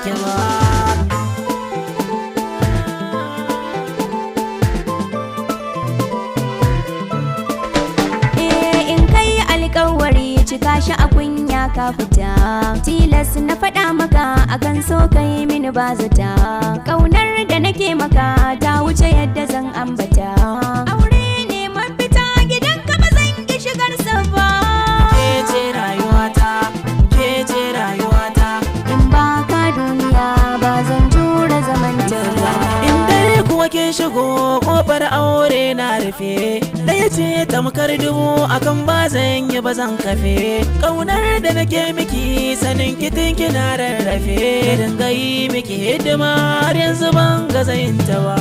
ki ba. Alƙawari cika shi a kunya ka fita, tilas na faɗa maka akan so kai mini bazata. Ƙaunar da nake maka ta wuce yadda zan ambata. Aure ne mafita gidan ka ba zan ki shigar sa ba. Ke ce rayuwata, ke ce rayuwata, in ba ka duniya ba zan jure zamanta ba. in dai kuwa kin shigo kofar aure na rufe, ɗaya ce tamkar dubu akan ba zan yi ba zan kafe. Ƙaunar da nake miki sanin kitin kina rarrafe, dinga yi miki hidima har yanzu ban ga zayinta ba.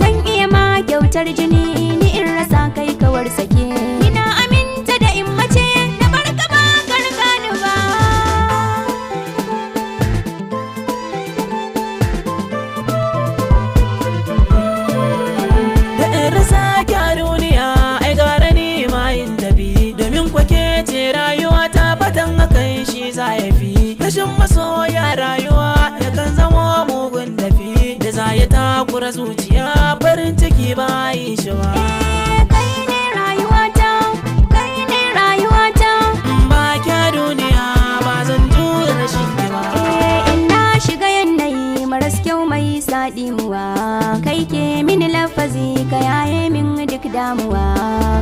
Zan iya ma kyautar jini ni in rasa kai kawar sake. Ina aminta da in mace na barka ba gargani ba. Da in rasa ki a duniya ai gara ni ma yin tafi, domin kwake ce rayuwa ta fatan hakan shi za ya fi. Rashin masoya rayuwa yakan zama mugun dafi, da za ya takura zuciya farin ciki ba yi shi ba. Kai ne rayuwata, kai ne rayuwata, ba kya duniya ba zan jure rashin ki ba. in na shiga yanayi maras kyau mai saɗimuwa, kai ke mini lafazi ka yaye min duk damuwa.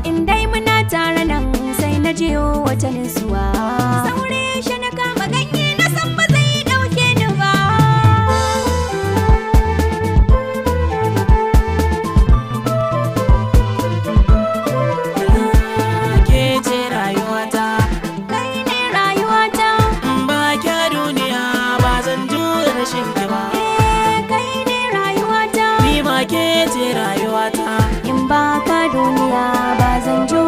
In dai muna tare nan sai na jiyo wata nisuwa. Saure shi na kama ganye na san ba zai ɗauke ni ba. Ke ce rayuwata, Kai ne rayuwata, ba kya duniya ba zan jure rashin ki ba. kai ne rayuwata, Ni ma ke ce rayuwata, in ba ka duniya ba zan jure